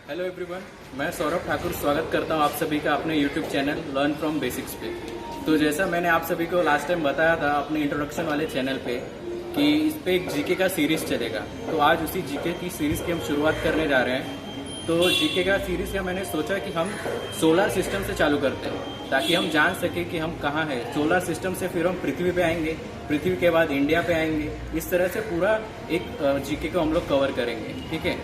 Hello everyone, मैं सौरभ ठाकुर स्वागत करता हूं आप सभी का अपने YouTube channel learn from basics पे। तो जैसा मैंने आप सभी को लास्ट टाइम बताया था अपने इंट्रोडक्शन वाले चैनल पे कि इस पे एक जीके का सीरीज़ चलेगा, तो आज उसी जीके की सीरीज़ की हम शुरुआत करने जा रहे हैं। तो जीके का सीरीज़ का मैंने सोचा कि हम सोलर सिस्टम से चालू करते हैं ताकि हम जान सकें कि हम कहाँ हैं। सोलर सिस्टम से फिर हम पृथ्वी पे आएंगे, पृथ्वी के बाद इंडिया पे आएंगे। इस तरह से पूरा एक जीके को हम लोग कवर करेंगे, ठीक है।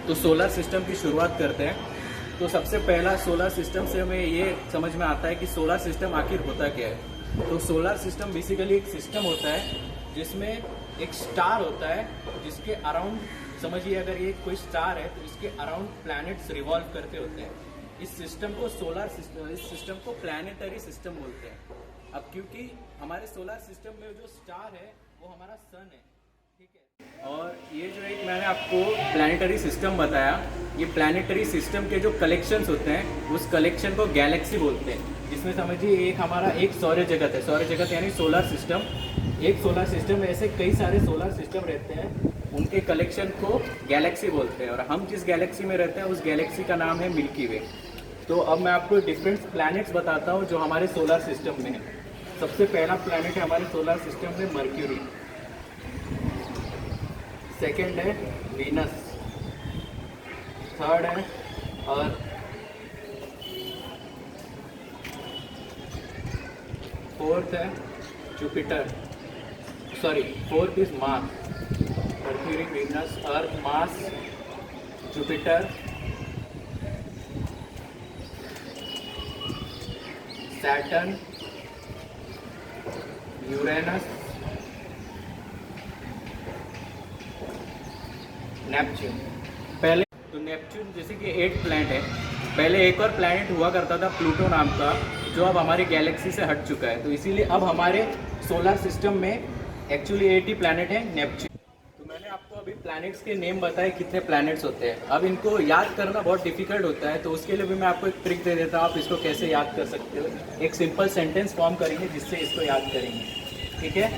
तो सोलर सिस्टम की शुरुआत करते हैं। तो सबसे पहला सोलर सिस्टम से हमें ये समझ में आता है कि सोलर सिस्टम आखिर होता क्या है। तो सोलर सिस्टम बेसिकली एक सिस्टम होता है जिसमें एक स्टार होता है, जिसके अराउंड समझिए अगर ये कोई स्टार है तो इसके अराउंड प्लैनेट्स रिवॉल्व करते होते हैं। इस सिस्टम को सोलर सिस्टम, इस सिस्टम को प्लैनेटरी सिस्टम बोलते हैं। अब क्योंकि हमारे सोलर सिस्टम में जो स्टार है वो हमारा सन है, ठीक है। और ये जो एक मैंने आपको प्लैनेटरी सिस्टम बताया, ये प्लैनेटरी सिस्टम के जो कलेक्शंस होते हैं उस कलेक्शन को गैलेक्सी बोलते हैं। जिसमें समझिए एक हमारा एक सौर जगत है, सौर जगत यानी सोलर सिस्टम। एक सोलर सिस्टम में ऐसे कई सारे सोलर सिस्टम रहते हैं, उनके कलेक्शन को गैलेक्सी बोलते हैं। और हम जिस गैलेक्सी में रहते हैं उस गैलेक्सी का नाम है मिल्की वे। तो अब मैं आपको डिफरेंट प्लैनेट्स बताता हूँ जो हमारे सोलर सिस्टम में है। सबसे पहला प्लैनेट है हमारे सोलर सिस्टम में मर्क्यूरी, सेकेंड है वीनस, थर्ड है अर्थ, फोर्थ है Jupiter, sorry fourth is Mars. Mercury, Venus, earth, Mars, Jupiter, Saturn, Uranus, Neptune. पहले तो नेपच्यून जैसे कि 8 प्लैनेट है। पहले एक और प्लैनेट हुआ करता था प्लूटो नाम का, जो अब हमारी गैलेक्सी से हट चुका है। तो इसीलिए अब हमारे सोलर सिस्टम में एक्चुअली 8 ही प्लैनेट है नेपच्यून। तो मैंने आपको अभी प्लैनेट्स के नेम बताए कितने प्लैनेट्स होते हैं। अब इनको याद करना बहुत डिफिकल्ट होता है, तो उसके लिए भी मैं आपको एक ट्रिक दे देता हूँ, आप इसको कैसे याद कर सकते हो। एक सिंपल सेंटेंस फॉर्म करेंगे जिससे इसको याद करेंगे, ठीक है।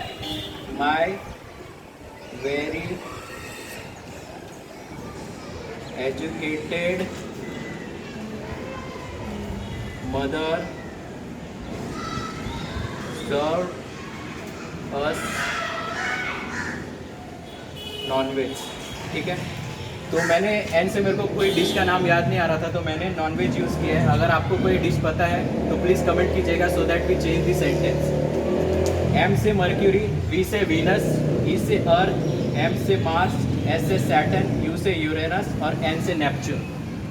My very educated mother served us non-veg, ठीक है। तो मैंने एन से मेरे को कोई डिश का नाम याद नहीं आ रहा था, तो मैंने नॉन-वेज यूज़ किया है। अगर आपको कोई डिश पता है तो प्लीज़ कमेंट कीजिएगा so that we change the sentence. M से मर्क्यूरी, वी से वीनस, ई से अर्थ, एम से मार्स, एस से सैटर्न, यू से यूरेनस और एन से नेपच्यून।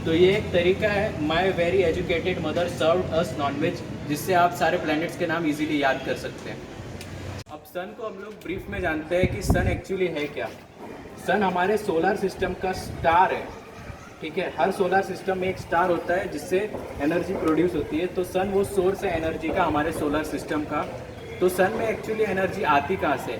तो ये एक तरीका है my very educated mother served us nonveg, जिससे आप सारे प्लैनेट्स के नाम इजीली याद कर सकते हैं। अब सन को हम लोग ब्रीफ में जानते हैं कि सन एक्चुअली है क्या। सन हमारे सोलर सिस्टम का स्टार है, ठीक है। हर सोलर सिस्टम में एक स्टार होता है जिससे एनर्जी प्रोड्यूस होती है। तो सन वो सोर्स है एनर्जी का हमारे सोलर सिस्टम का। तो सन में एक्चुअली एनर्जी आती कहाँ से।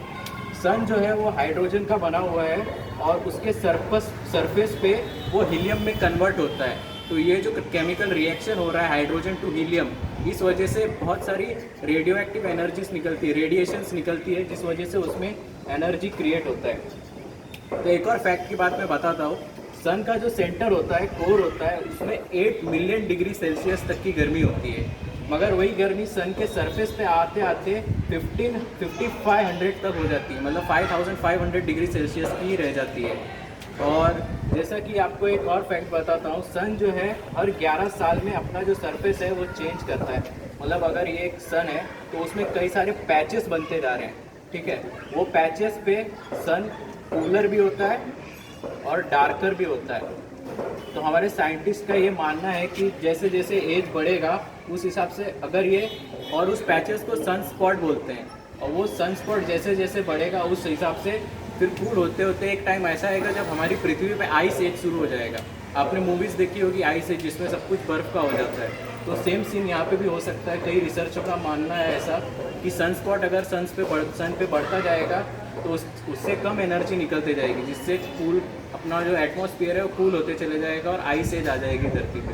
सन जो है वो हाइड्रोजन का बना हुआ है और उसके सरफेस पे वो हीलियम में कन्वर्ट होता है। तो ये जो केमिकल रिएक्शन हो रहा है हाइड्रोजन टू हीलियम, इस वजह से बहुत सारी रेडियो एक्टिव एनर्जीज निकलती है, रेडिएशंस निकलती है, जिस वजह से उसमें एनर्जी क्रिएट होता है। तो एक और फैक्ट की बात मैं बताता हूँ। सन का जो सेंटर होता है, कोर होता है, उसमें 8 मिलियन डिग्री सेल्सियस तक की गर्मी होती है। मगर वही गर्मी सन के सरफेस पे आते आते 5500 तक हो जाती है, मतलब 5500 डिग्री सेल्सियस की रह जाती है। और जैसा कि आपको एक और फैक्ट बताता हूँ, सन जो है हर 11 साल में अपना जो सरफेस है वो चेंज करता है। मतलब अगर ये एक सन है तो उसमें कई सारे पैचेस बनते जा रहे हैं, ठीक है। वो पैचेस पे सन कूलर भी होता है और डार्कर भी होता है। तो हमारे साइंटिस्ट का ये मानना है कि जैसे जैसे एज बढ़ेगा उस हिसाब से अगर ये, और उस पैचेस को सन स्पॉट बोलते हैं, और वो सन स्पॉट जैसे जैसे बढ़ेगा उस हिसाब से फिर कूल होते होते एक टाइम ऐसा आएगा जब हमारी पृथ्वी पे आइस एज शुरू हो जाएगा। आपने मूवीज़ देखी होगी आइस एज, जिसमें सब कुछ बर्फ़ का हो जाता है। तो सेम सीन यहाँ पे भी हो सकता है। कई रिसर्चों का मानना है ऐसा कि सन स्पॉट अगर सन पे बढ़ता जाएगा तो उससे कम एनर्जी निकलते जाएगी, जिससे कूल अपना जो एटमॉस्फेयर है वो कूल होते चले जाएगा और आइस एज आ जाएगी धरती पे।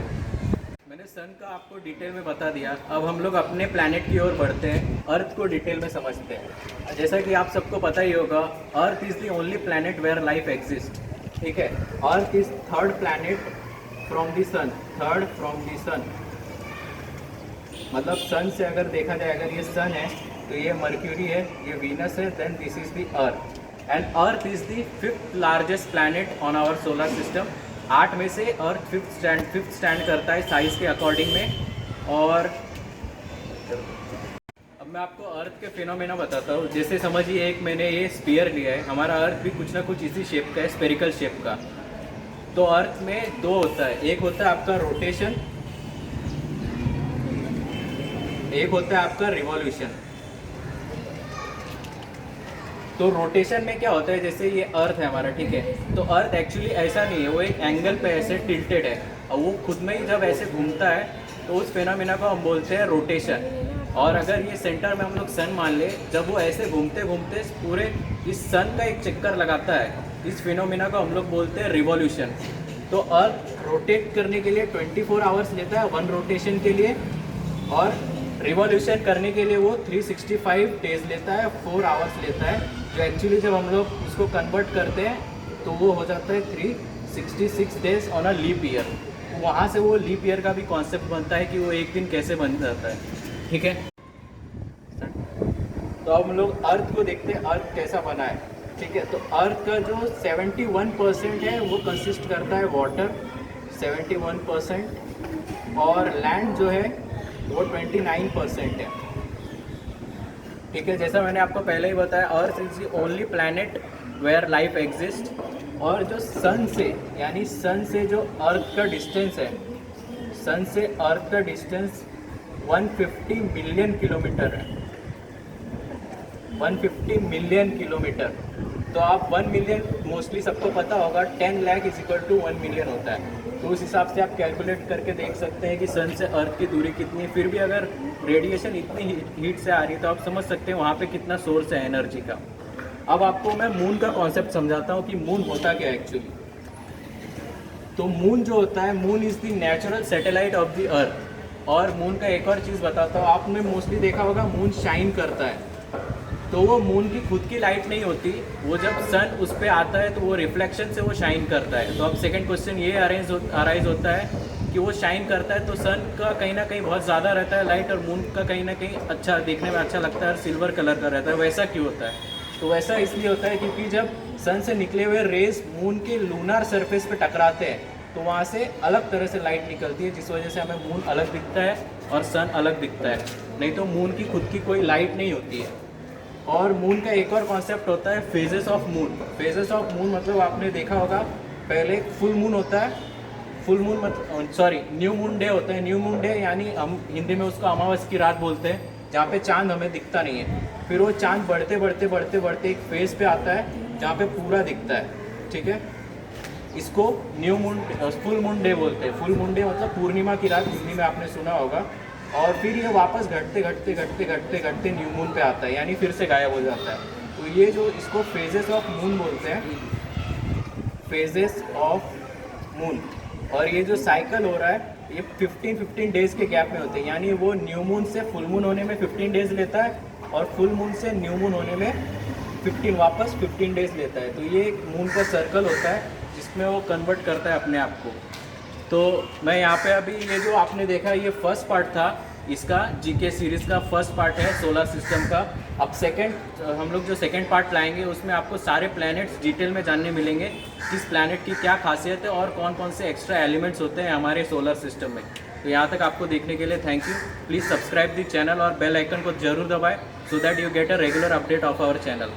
मैंने सन का आपको डिटेल में बता दिया। अब हम लोग अपने प्लैनेट की ओर बढ़ते हैं, अर्थ को डिटेल में समझते हैं। जैसा कि आप सबको पता ही होगा, earth is the only planet where life exist, ठीक है। Earth is third planet from the sun, third from the sun, मतलब सन से अगर देखा जाए, अगर ये सन है तो ये मर्क्यूरी है, ये वीनस है, then this is the Earth, and Earth is the 5th largest planet on our solar system. 8 में से अर्थ 5th स्टैंड करता है साइज के अकॉर्डिंग में। और अब मैं आपको अर्थ के फिनोमेना बताता हूँ। जैसे समझिए एक मैंने ये स्फीयर लिया है, हमारा अर्थ भी कुछ ना कुछ इसी शेप का है, स्पेरिकल शेप का। तो अर्थ में 2 होता है, एक होता है आपका रोटेशन, एक होता है आपका रिवॉल्यूशन। तो रोटेशन में क्या होता है, जैसे ये अर्थ है हमारा, ठीक है, तो अर्थ एक्चुअली ऐसा नहीं है, वो एक एंगल पे ऐसे टिल्टेड है, और वो खुद में ही जब ऐसे घूमता है तो उस फिनोमेना को हम बोलते हैं रोटेशन। और अगर ये सेंटर में हम लोग सन मान ले, जब वो ऐसे घूमते घूमते पूरे इस सन का एक चक्कर लगाता है, इस फिनोमेना को हम लोग बोलते हैं रिवॉल्यूशन। तो अर्थ रोटेट करने के लिए 24 आवर्स लेता है 1 रोटेशन के लिए, और रिवॉल्यूशन करने के लिए वो 365 डेज लेता है, 4 आवर्स लेता है, जो एक्चुअली जब हम लोग उसको कन्वर्ट करते हैं तो वो हो जाता है 366 days on a leap year. वहाँ से वो लीप ईयर का भी कॉन्सेप्ट बनता है कि वो एक दिन कैसे बन जाता है, ठीक है। तो अब हम लोग अर्थ को देखते हैं, अर्थ कैसा बना है, ठीक है। तो अर्थ का जो 71% है वो कंसिस्ट करता है वाटर, 71%, और लैंड जो है वो 29% है, ठीक है। जैसा मैंने आपको पहले ही बताया, Earth is the only planet where life exist. और जो सन से, यानी सन से जो अर्थ का डिस्टेंस है, सन से अर्थ का डिस्टेंस 150 मिलियन किलोमीटर है, 150 मिलियन किलोमीटर। तो आप 1 मिलियन मोस्टली सबको पता होगा, 10 lakh is equal to 1 million होता है। तो उस हिसाब से आप कैलकुलेट करके देख सकते हैं कि सन से अर्थ की दूरी कितनी है। फिर भी अगर रेडिएशन इतनी हीट से आ रही है तो आप समझ सकते हैं वहाँ पे कितना सोर्स है एनर्जी का। अब आपको मैं मून का कॉन्सेप्ट समझाता हूँ कि मून होता क्या है एक्चुअली। तो मून जो होता है, moon is the natural satellite of the earth. और मून का एक और चीज़ बताता हूँ, आपने मोस्टली देखा होगा मून शाइन करता है, तो वो मून की खुद की लाइट नहीं होती, वो जब सन उस पर आता है तो वो रिफ्लेक्शन से वो शाइन करता है। तो अब सेकंड क्वेश्चन ये अराइज होता है कि वो शाइन करता है तो सन का कहीं ना कहीं बहुत ज़्यादा रहता है लाइट, और मून का कहीं ना कहीं अच्छा देखने में अच्छा लगता है और सिल्वर कलर का रहता है। वैसा क्यों होता है? तो वैसा इसलिए होता है क्योंकि जब सन से निकले हुए रेज मून के लूनार सरफेस पे टकराते हैं तो वहाँ से अलग तरह से लाइट निकलती है, जिस वजह से हमें मून अलग दिखता है और सन अलग दिखता है। नहीं तो मून की खुद की कोई लाइट नहीं होती है। और मून का एक और कॉन्सेप्ट होता है phases of moon. Phases of moon मतलब आपने देखा होगा, पहले फुल मून होता है, full moon new moon day होता है। न्यू मून डे यानी हम हिंदी में उसको अमावस की रात बोलते हैं, जहाँ पे चांद हमें दिखता नहीं है। फिर वो चांद बढ़ते बढ़ते बढ़ते बढ़ते एक फेज पे आता है जहाँ पे पूरा दिखता है, ठीक है। इसको new moon full moon day बोलते हैं। फुल मून डे मतलब पूर्णिमा की रात, हिंदी में आपने सुना होगा। और फिर ये वापस घटते घटते घटते घटते घटते न्यू मून पे आता है, यानी फिर से गायब हो जाता है। तो ये जो इसको फेजेस ऑफ मून बोलते हैं, फेजेस ऑफ मून। और ये जो साइकिल हो रहा है ये 15 डेज के गैप में होते हैं, यानी वो न्यू मून से फुल मून होने में 15 डेज लेता है और फुल मून से न्यू मून होने में 15 डेज लेता है। तो ये एक मून का सर्कल होता है जिसमें वो कन्वर्ट करता है अपने आप को। तो मैं यहाँ पे अभी ये जो आपने देखा ये फर्स्ट पार्ट था इसका, जीके सीरीज़ का फर्स्ट पार्ट है सोलर सिस्टम का। अब हम लोग जो सेकंड पार्ट लाएंगे उसमें आपको सारे प्लैनेट्स डिटेल में जानने मिलेंगे, किस प्लैनेट की क्या खासियत है और कौन कौन से एक्स्ट्रा एलिमेंट्स होते हैं हमारे सोलर सिस्टम में। तो यहाँ तक आपको देखने के लिए thank you. Please subscribe the channel और बेल आइकन को जरूर दबाएं so that you get a regular update of our channel.